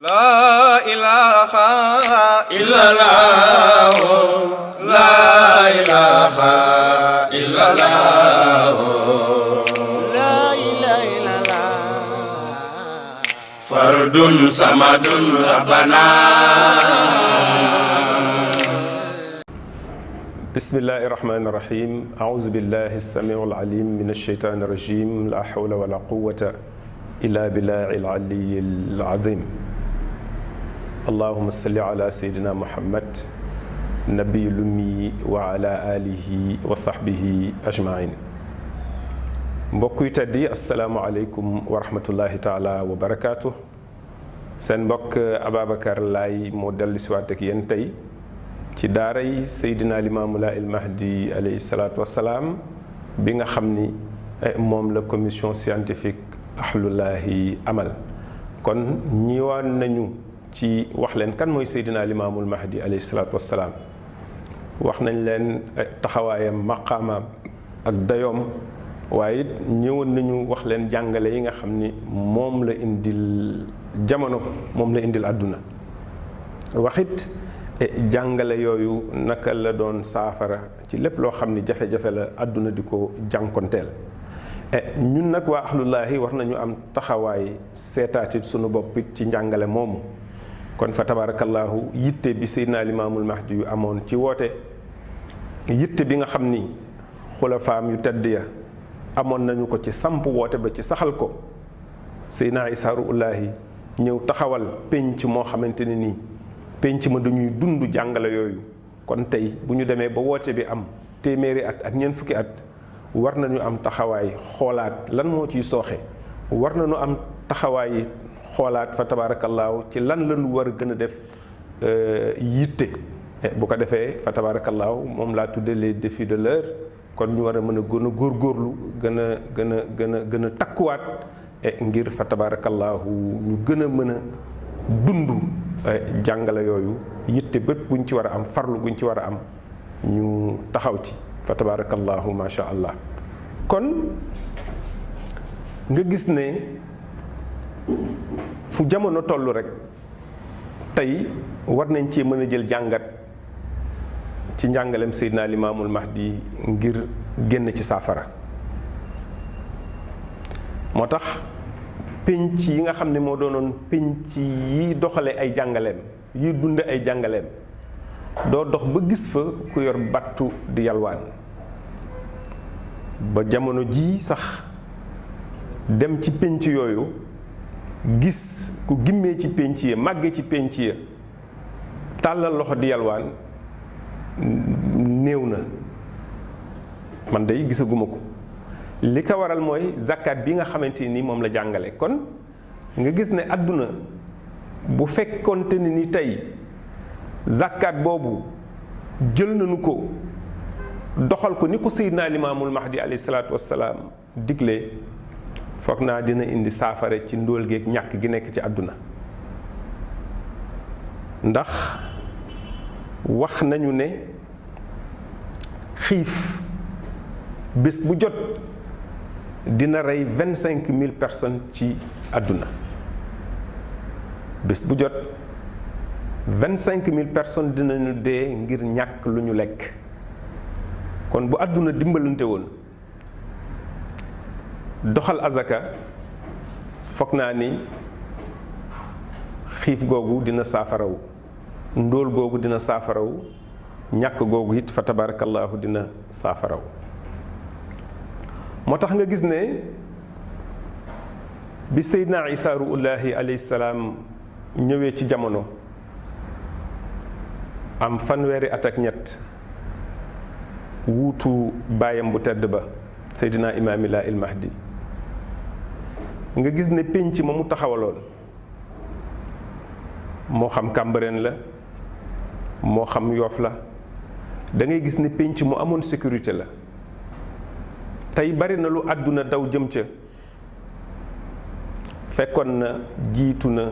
La ilaha illallah, la ilaha illallah, la ilaha illallah. Fardun samadun rabbana. Bismillahi rahmani rahim. A'udhu billahi as-sami'ul alim minash shaitanir rajim. La hawla wa la quwwata illa billahil aliyyil azim. Allahumma salli ala sayyidina Muhammad nabiyil ummi wa ala alihi wa sahbihi ajmain. Mbokk yu tedd yi, asalaamualeykum wa rahmatullahi taala wa barakaatu. Seen mbokk Ababacar Laye moo dellu si waat ak yéen tey ci daaray Seydina Limaamu Laay Mahdi alayhi salaatu wassalaam bi nga xam ni moom la commission scientifique ahlullahi amal. kon ñëwaan nañu ci wax leen kan mooy Seydina Limaamul Mahdi alayhi salaatu wassalaam, wax nañ leen taxawaayam, maqaamaam ak dayoom, waaye it ñëwoon nañu wax leen jàngale yi nga xam ni moom la indil jamono, moom la indil àdduna. waxit jàngale yooyu naka la doon saafara ci lépp loo xam ni jafe-jafe la àdduna di ko jànkonteel. ñun nag waa ahlullaahi war nañu am taxawaay seetaatit sunu bopp it ci njàngale moomu. kon fa tabaarakallaahu yitte bi Seydina Limaamul Mahdi yu amoon ci woote, yitte bi nga xam ni xulafaam yu tedd ya amoon nañu ko ci samp woote ba ci saxal ko. Seydina Isaa Ruuhullaahi ñëw taxawal pénc moo xamante ne nii pénc ma dañuy dund jàngale yooyu. kon tey bu ñu demee ba woote bi am téeméeri at ak ñeent fukki at, war nañu am taxawaay xoolaat lan moo ciy sooxe, war nañu am taxawaay xoolaat fa tabaarakallaahu ci lan la ñu war a gën a def yitte. bu ko defee fa tabaarakallaahu moom laa tuddee les défis de l'heure. kon ñu war a mën a gën a góorgóorlu, gën a takkuwaat ngir fa tabaarakallaahu ñu gën a mën a dund jàngale yooyu. yitte bët buñ ci war a am, farlu buñ ci war a am, ñu taxaw ci fa tabaarakallaahu macha allah. kon nga gis ne fu jamono toll rek tey war nañ cee mën a jël jàngat ci njàngalem Seydina Limaamul Mahdi ngir génn ci saafara. moo tax pénc yi nga xam ne moo doonoon pénc yi doxale ay jàngaleem, yi dunde ay jàngaleem, doo dox ba gis fa ku yor battu di yalwaan. ba jamono jii sax dem ci pénc yooyu gis ku gimmee ci pénc ya, màgge ci pénc ya, tàllal loxo di yalwaan néew na. man day gisaguma ko. li ko waral mooy zakat bi nga xamante ni moom la jàngale. kon nga gis ne àdduna bu fekkonte ni tey zakat boobu jël nañu ko doxal ko ni ko Seydina Limaamul Mahdi alayhi salaatu wassalaam digle, foog naa dina indi saafara ci ndóol geeg ñàkk gi nekk ci àdduna. ndax wax nañu ne xiif bés bu jot dina rey 25,000 personnes ci àdduna. bés bu jot 25,000 personnes dinañu dee ngir ñàkk lu ñu lekk. kon bu àdduna dimbalante woon doxal azaka, foog naa ni xiif googu dina saafarawu, ndóol googu dina saafarawu, ñàkk googu it fa tabaarakallaahu dina saafarawu. moo tax nga gis ne bi Seydina Isaa Ruuhullaahi alayhi salaam ñëwee ci jamono, am fanweeri at ak ñett, wuutu baayam bu tedd ba Seydina Imaamillaahi Mahdi. nga gis ne pénc ma mu taxawaloon, moo xam Cambérène la, moo xam Yoff la, da ngay gis ne pénc mu amoon sécurité la. tey bari na lu àdduna daw jëm ca, fekkoon na jiitu na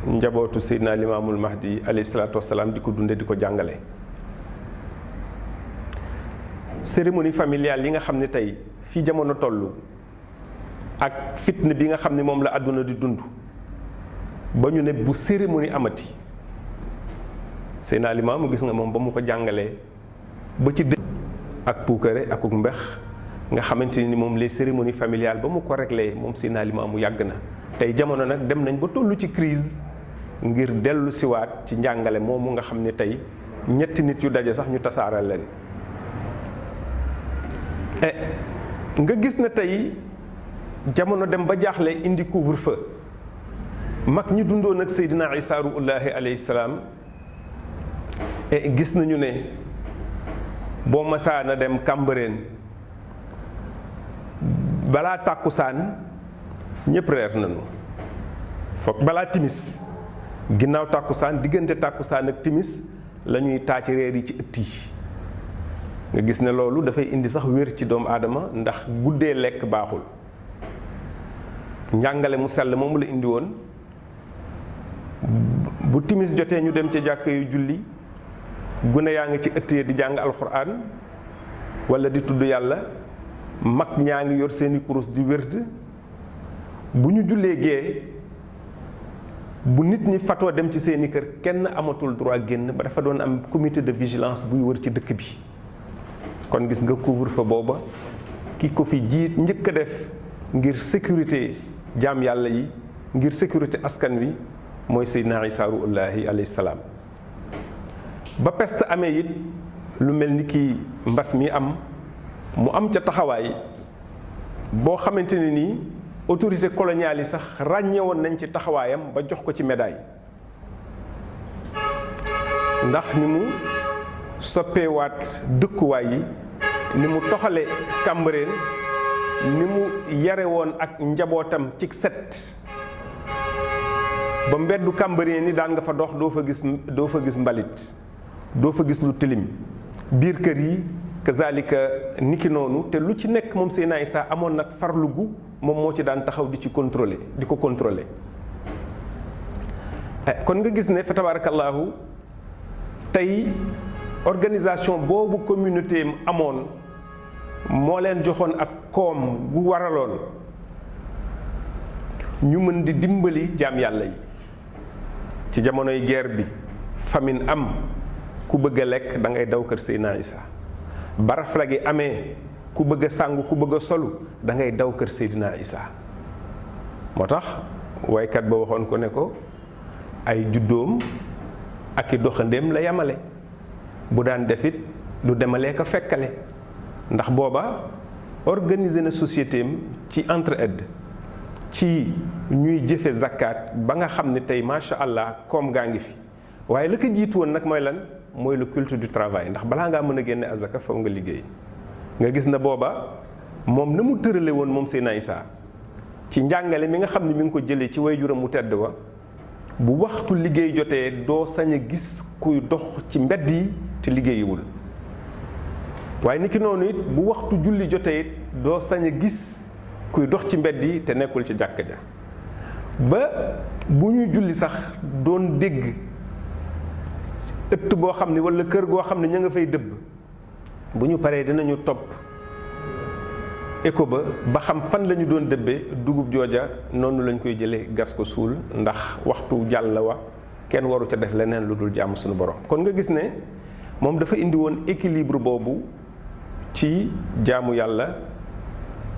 njabootu Seydina Limaamul Mahdi alayhi salaatu wassalaam di ko dunde, di ko jàngale. cérémonie familiale yi nga xam ne tey fii jamono toll ak fitna bi nga xam ne moom la àdduna di dund, ba ñu ne bu cérémonie amati Seydina Limaamu gis nga moom ba mu ko jàngalee ba ci dëj ak puukare ak mbex nga xamante ni moom les cérémonies familiales ba mu ko réglé moom Seydina Limaamu yàgg na. tey jamono nag dem nañ ba tollu ci crise ngir dellu siwaat ci njàngale moomu nga xam ne tey ñetti nit yu daje sax ñu tasaaral leen nga gis na tey jamono dem ba jaaxle indi couvre-feu mag ñi dundoon ak Seydina Isa ruullaahi alayhi salaam gis nañu ne boo masaana dem Cambérène balaa tàkkusaan ñëpp reer nañu foog balaa timis ginnaaw tàkkusaan diggante tàkkusaan ak timis la ñuy taaci reer yi ci ëtt yi nga gis ne loolu dafay indi sax wér ci doomu aadama ndax guddee lekk baaxul njàngale mu sell moomu la indi woon bu timis jotee ñu dem ca jàkka yu julli gune yaa ngi ci ëtt yi di jàng alxuraan walla di tudd yàlla mag ñaa ngi yor seeni kurus di wérd bu ñu jullee gee bu nit ñi fatoo dem ci seeni kër kenn amatul droit génn ba dafa doon am comité de vigilance buy wër ci dëkk bi kon gis nga couvre-feu booba ki ko fi jiit njëkk a def ngir sécurité jaam yàlla yi ngir sécurité askan wi mooy Seydina Isa ruullaahi alayhi salaam ba peste amee it lu mel ni ki mbas mi am mu am ca taxawaay boo xamante ne nii autorité coloniale yi sax ràññewoon nañ ci taxawaayam ba jox ko ci médaille ndax ni mu soppeewaat dëkkuwaay yi ni mu toxale Cambérène ni mu yare woon ak njabootam ci set ba mbeddu Cambérène ni daan nga fa dox doo fa gis mbalit doo fa gis lu tilim biir kër yi kazalika niki noonu te lu ci nekk moom Seydina Isa amoon nag farlu gu moom moo ci daan taxaw di ko contrôler kon nga gis ne fa tabaarakallaahu tey organisation boobu communauté amoon moo leen joxoon ak koom gu waraloon ñu mën di dimbali jaam yàlla yi ci jamonoy guerre bi famine am ku bëgg a lekk da ngay daw kër Seydina Isa barafla gi amee ku bëgg a sàngu ku bëgg a solu da ngay daw kër Seydina Isa moo tax waykat ba waxoon ko ne ko ay juddoom ak i doxandéem la yamale bu daan defit du demalee ko fekkale ndax booba organiser na société am ci entraide ci ñuy jëfe zakat ba nga xam ne tey macha allah koom gaa ngi fi waaye la ko jiitu woon nag mooy lan mooy le culte du travail ndax balaa ngaa mën a génne azaka faw nga liggéey nga gis na booba moom na mu tërale woon moom Seydina Isa ci njàngale mi nga xam ne mi ngi ko jëlee ci waajuram mu tedd wa bu waxtu liggéey jotee doo sañ a gis kuy dox ci mbedd yi te liggéeyiwul waaye niki noonu it bu waxtu julli jotee it doo sañ a gis kuy dox ci mbedd yi te nekkul ci jàkka ja ba bu ñuy julli sax doon dégg ëtt boo xam ne walla kër goo xam ne ña nga fay dëbb bu ñu paree dinañu topp écho ba xam fan la ñu doon dëbbee dugub jooja noonu lañ koy jëlee gas ko suul ndax waxtu jàll wa kenn waru ca def leneen lu dul jaamu suñu borom. kon nga gis ne moom dafa indi woon équilibre boobu ci jaamu yàlla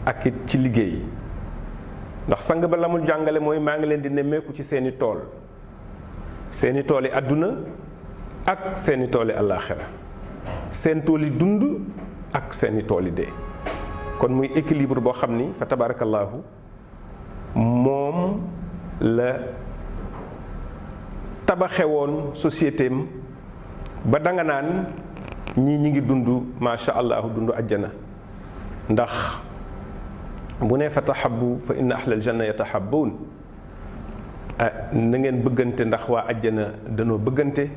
ak it ci liggéey ndax sang ba la mu jàngale mooy maa ngi leen di nemmeeku ci seeni tool seeni tool yi àdduna ak seeni tool yi àllaaxira seen tool yi dund ak seeni tool yi dee kon muy équilibre boo xam ni fa tabaarakallaahu moom la tabaxe woon société am ba danga naan ñii ñi ngi dund macha allahu dund ajjana ndax bu ne fa tahabbu fa inna ahlal janna yatahabbuun na ngeen bëggante ndax waa ajjana danoo bëggante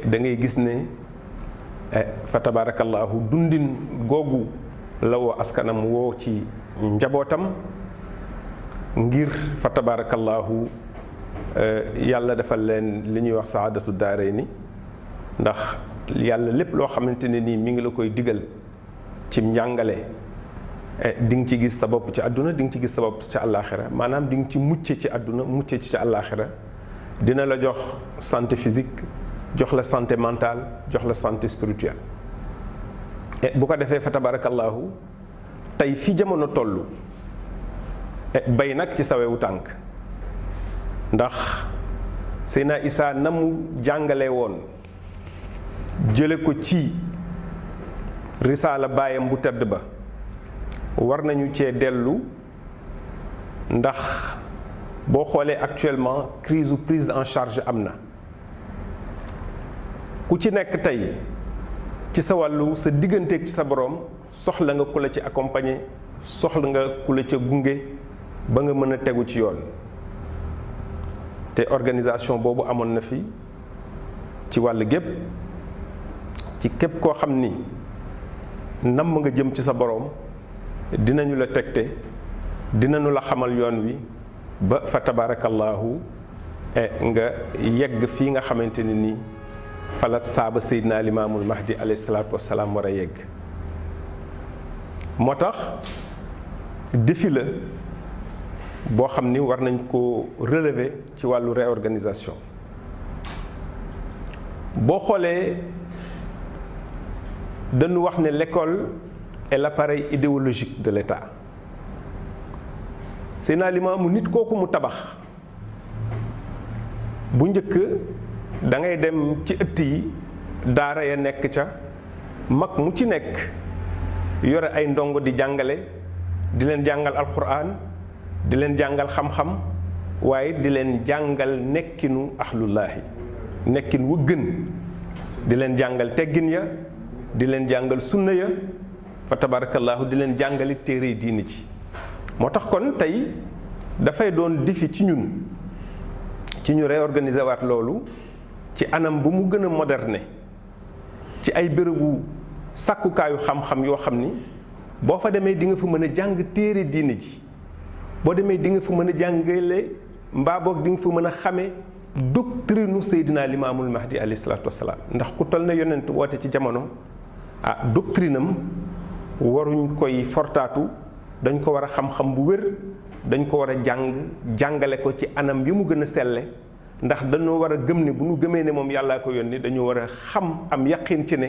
da ngay gis ne fa tabaarakallaahu dundin googu la woo askanam woo ci njabootam ngir fa tabaarakallaahu yàlla defal leen li ñuy wax saadatu daarayni ndax yàlla lépp loo xamante ne nii mi ngi la koy digal ci njàngale di nga ci gis sa bopp ci àdduna di nga ci gis sa bopp ci àllaaxira maanaam di nga ci mucce ci àdduna mucce ci àllaaxira dina la jox santé physique jox la santé mentale jox la santé spirituelle bu ko defee fa tabarakallahu tey fi jamono toll bay nag ci sawewu tànk ndax Seydina Isaa na mu jàngale woon jële ko ci risaala baayam bu tedd ba war nañu cee dellu ndax boo xoolee actuellement crise ou prise en charge am na ku ci nekk tey ci sa wàllu sa digganteeg ci sa boroom soxla nga ku la ci accompagner soxla nga ku la ca gunge ba nga mën a tegu ci yoon te organisation boobu amoon na fi ci wàll gépp ci képp koo xam ni namm nga jëm ci sa boroom dinañu la tegte dinañu la xamal yoon wi ba fa tabarakallahu nga yegg fii nga xamante ni nii falat saaba Seydina Limaamul Mahdi alayhi salaatu wassalaam war a yegg moo tax défi la boo xam ni war nañ ko relever ci wàllu réorganisation boo xoolee dañu wax ne l'école est l'appareil idéologique de l'État Seydina Limaamu nit kooku mu tabax bu njëkk da ngay dem ci ëtt yi daara ya nekk ca mag mu ci nekk yore ay ndongo di jàngale di leen jàngal alquran di leen jàngal xam-xam waaye di leen jàngal nekkinu ahlullaahi nekkin wu gën di leen jàngal teggin ya di leen jàngal sunna ya fa tabarakallahu di leen jàngali téere diini ci moo tax kon tey dafay doon défi ci ñun ci ñu réorganiser waat loolu ci anam bu mu gën a moderne ci ay bérébu sàkkukaayu xam-xam yoo xam ni boo fa demee di nga fa mën a jàng téere diine ji boo demee di nga fa mën a jàngale mbaa boog di nga fa mën a xame doctrine Seydina Limaamul Mahdi alayhi salaatu wassalaam ndax ku toll na yonent woote ci jamono doctrine am waruñ koy fortaatu dañ ko war a xam-xam bu wér dañ ko war a jàngale ko ci anam yi mu gën a selle ndax dañoo war a gëm ne bu ñu gëmee ne moom yàllaa ko yónni dañoo war a xam am yaqin ci ne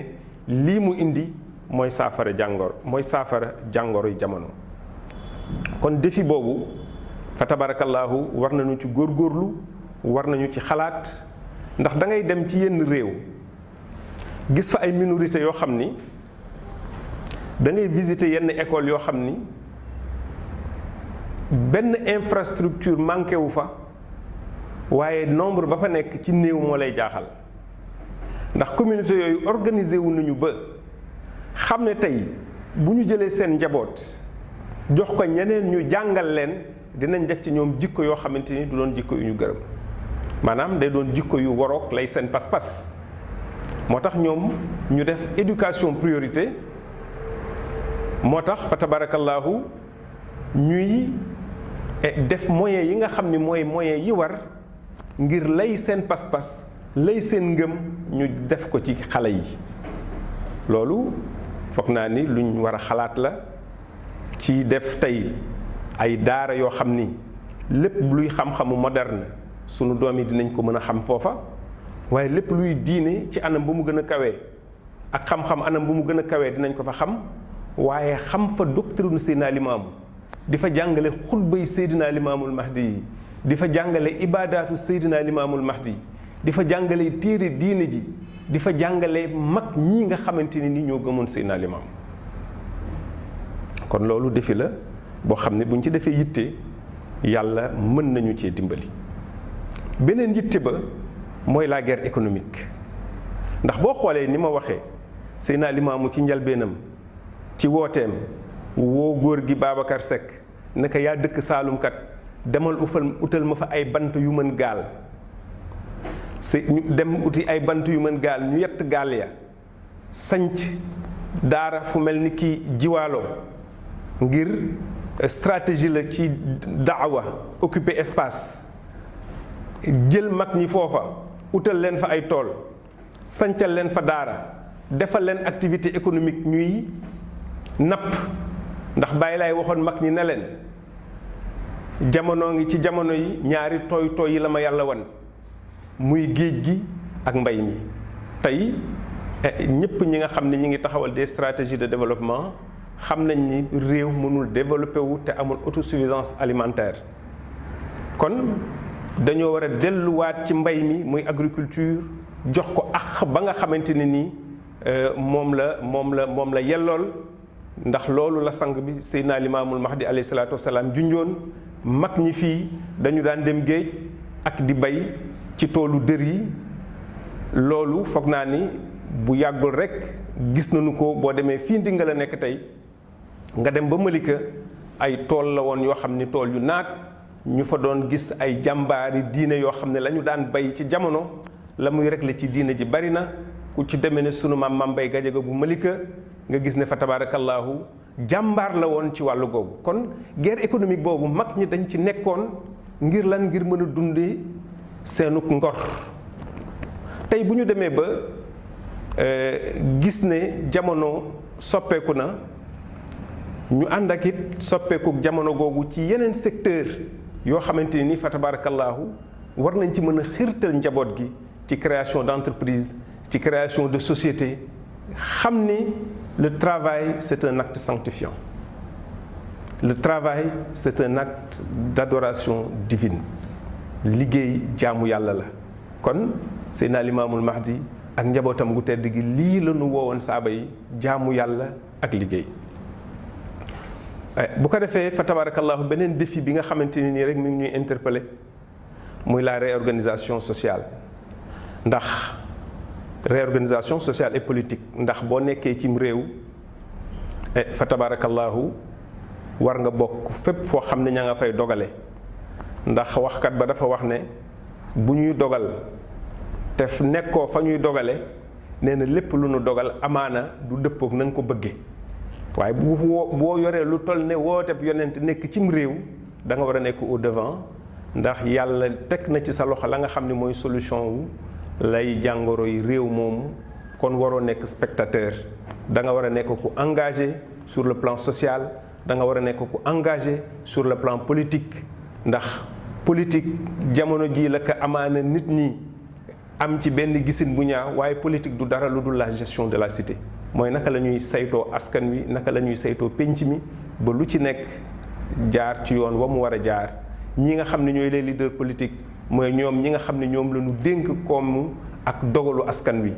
lii mu indi mooy saafara jàngoro yi jamono kon défi boobu fa tabarakallahu war nañu ci góorgóorlu war nañu ci xalaat ndax da ngay dem ci yenn réew gis fa ay minorité yoo xam ni da ngay visiter yenn école yoo xam ni benn infrastructure manqué wu fa waaye nombre ba fa nekk ci néew moo lay jaaxal ndax communauté yooyu organisé wu nañu ba xam ne tey bu ñu jëlee seen njaboot jox ko ñeneen ñu jàngal leen dinañ def ci ñoom jikko yoo xamante ni du doon jikko yu ñu gërëm maanaam day doon jikko yu waroog lay seen pas-pas moo tax ñoom ñu def éducation priorité moo tax fa tabarakallahu ñuy def moyens yi nga xam ni mooy moyens yi war ngir lay seen pas-pas lay seen ngëm ñu def ko ci xale yi loolu foog naa ni luñ war a xalaat la ci def tey ay daara yoo xam ni lépp luy xam-xamu moderne sunu doom yi dinañ ko mën a xam foofa waaye lépp luy diine ci anam bu mu gën a kawee ak xam-xam anam bu mu gën a kawee dinañ ko fa xam waaye xam fa doctrine Seydina Limaamu di fa jàngale xutba yi Seydina Limaamul Mahdi yi di fa jàngale ibaadaatu Seydina Limaamul Mahdi di fa jàngale téere diine ji di fa jàngale mag ñii nga xamante ni ñoo gëmoon Seydina Limaam kon loolu defi la boo xam ne buñ ci defee yitte yàlla mën nañu cee dimbali beneen yitte ba mooy la guerre économique ndax boo xoolee ni ma waxee Seydina Limaamu ci njalbeenam ci wooteem woo góor gi Babacar Seck naka yaa dëkk Saalum kat demal utal ma fa ay bant yu mën gaal ñu dem uti ay bant yu mën gaal ñu yett gaal ya sanc daara fu mel ni ki jiwaalo ngir stratégie la ci daawa occuper espace jël mag ñi foofa utal leen fa ay tool sancal leen fa daara defal leen activité économique ñuy napp ndax Baay Laay waxoon mag ñi ne leen jamono ngi ci jamono yi ñaari tooy tooy yi la ma yàlla wan muy géej gi ak mbay mi. tey ñëpp ñi nga xam ne ñi ngi taxawal des stratégies de développement xam nañ ni réew mënul développé wu te amul autosuffisance alimentaire. kon dañoo war a delluwaat ci mbay mi muy agriculture jox ko ax ba nga xamante ne nii moom la yellool, ndax loolu la sang bi Seydina Limaamul Mahdi alayhi salaatu wasalaam junjoon. mag ñi fii dañu daan dem géej ak di bay ci toolu dër yi. loolu foog naa ni bu yàggul rek gis nañu ko boo demee fii Ndingala nekk tey nga dem ba Malika ay tool la woon yoo xam ni tool yu naat ñu fa doon gis ay jàmbaari diine yoo xam ne la ñu daan bay ci jamono la muy réglé ci diine ji bari na. ku ci demee ne sunu maam Mame Mbaye Gadiaga bu Malika nga gis ne fa tabaarakallaahu jàmbaar la woon ci wàllu googu. kon guerre économique boobu mag ñi dañ ci nekkoon ngir lan ngir mën a dundee seenuk ngor. tey bu ñu demee ba gis ne jamono soppeeku na ñu ànd ak it soppeeku jamono googu ci yeneen secteur yoo xamante ni fa tabaarakallaahu war nañ ci mën a xirtal njaboot gi ci création d'entreprise, ci création de société. xam ni le travail c'est un acte sanctifiant. Le travail c'est un acte d'adoration divine. liggéey jaamu yàlla la. kon Seydina Limaamul Mahdi ak njabootam gu tedd gi lii la nu woowoon saaba yi jaamu yàlla ak liggéey. bu ko defee fa tabarakallahu beneen défi bi nga xamante ni nii rek mi ngi ñuy interpellé muy la réorganisation sociale. ndax réorganisation sociale et politique ndax boo nekkee cim réew fa tabarakallahu war nga bokk fépp foo xam ne ña nga fay dogale. ndax waxkat ba dafa wax ne bu ñuy dogal te nekkoo fa ñuy dogale nee na lépp lu nu dogal amaana du dëppook na nga ko bëggee. waaye boo yoree lu toll ne wooteb yonent nekk cim réew da nga war a nekk au devant ndax yàlla teg na ci sa loxo la nga xam ne mooy solution wu lay jàngoro yi réew moomu. kon waroo nekk spectateur da nga war a nekk ku engagé sur le plan social da nga war a nekk ku engagé sur le plan politique. ndax politique jamono jii la ko amaana nit ñi am ci benn gisin bu ñaaw waaye politique du dara lu dul la gestion de la cité. mooy naka la ñuy saytoo askan wi naka la ñuy saytoo penc mi ba lu ci nekk jaar ci yoon wa mu war a jaar. ñi nga xam ne ñooy les leaders politiques mooy ñoom ñi nga xam ne ñoom la ñu dénk koom ak dogalu askan wi.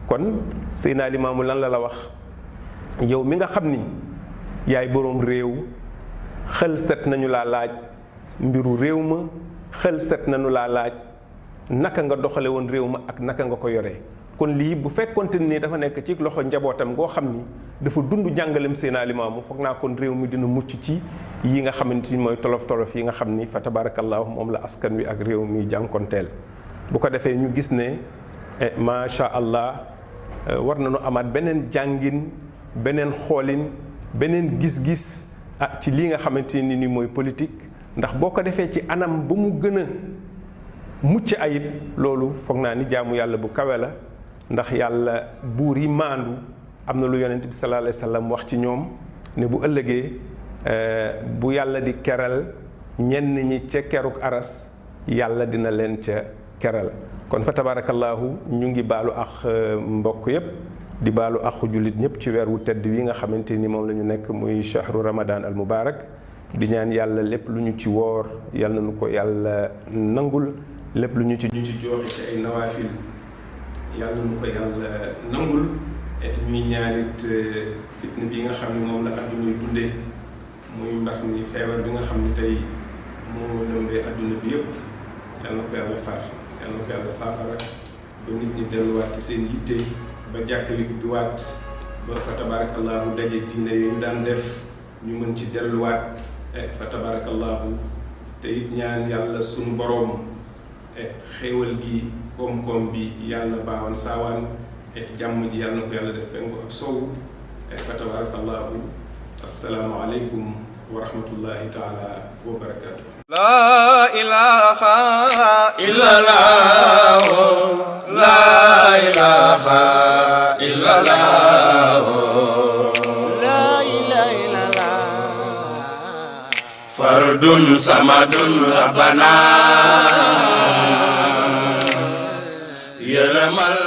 kon Seydina Limaamu lan la wax yow mi nga xam ni yaay boroom réew xel set nañu laa laaj mbiru réew ma xel set nañu laa laaj naka nga doxale woon réew ma ak naka nga ko yoree. kon lii bu fekkonte ni dafa nekk ci loxo njabootam goo xam ni dafa dund jàngalem Seydina Limaamu foog naa kon réew mi dina mucc ci yi nga xamante ni mooy tolof-tolof yi nga xam ni fa tabarakallahu moom la askan wi ak réew mi jànkonteel. bu ko defee ñu gis ne macha allah war nañu amaat beneen jàngin beneen xoolin beneen gis-gis ci lii nga xamante ni mooy politique. ndax boo ko defee ci anam ba mu gën a mucc ayib loolu foog naa ni jaamu yàlla bu kawe la. ndax yàlla buur yi maandu am na lu yonent bi sallallahu alayhi wa sallam wax ci ñoom ne bu ëllëgee bu yàlla di keral ñenn ñi ca keruk aras yàlla dina leen ca keral. kon fa tabarakallahu ñu ngi baalu ak mbokk yépp di baalu ak jullit ñëpp ci weer wu tedd wi nga xamante ni moom la ñu nekk muy shahru ramadan al mubarak. di ñaan yàlla lépp lu ñu ci woor yàlla nañu ko yàlla nangul lépp lu ñu ci joxe ci ay nawaafil yàlla nu ko yàlla nangul. ñuy ñaanit fitna bi nga xam ne moom la adduna dundee muy mbas mi feebar bi nga xam ne tey moo lëmbee adduna bi yëpp yàlla na ko yàlla far yàlla na ko yàlla saafara ba nit ñi delluwaat ci seen yitte ba jàkka yi ubbiwaat ba fa tabarakallahu daje diine yi ñu daan def ñu mën ci delluwaat fa tabarakallahu te it ñaan yàlla sunu boroom xéewal gi koom-koom bi yàlla na baawaan saawaan jàmm ji yàlla na ko yàlla def penku ak sow fa tabarakallahu assalaamu aleykum wa rahmatullahi taala wa barakaatu. La ilaha illallah, la ilaha illallah, la ilaha illallah. fardun samadun rabbana yërëmal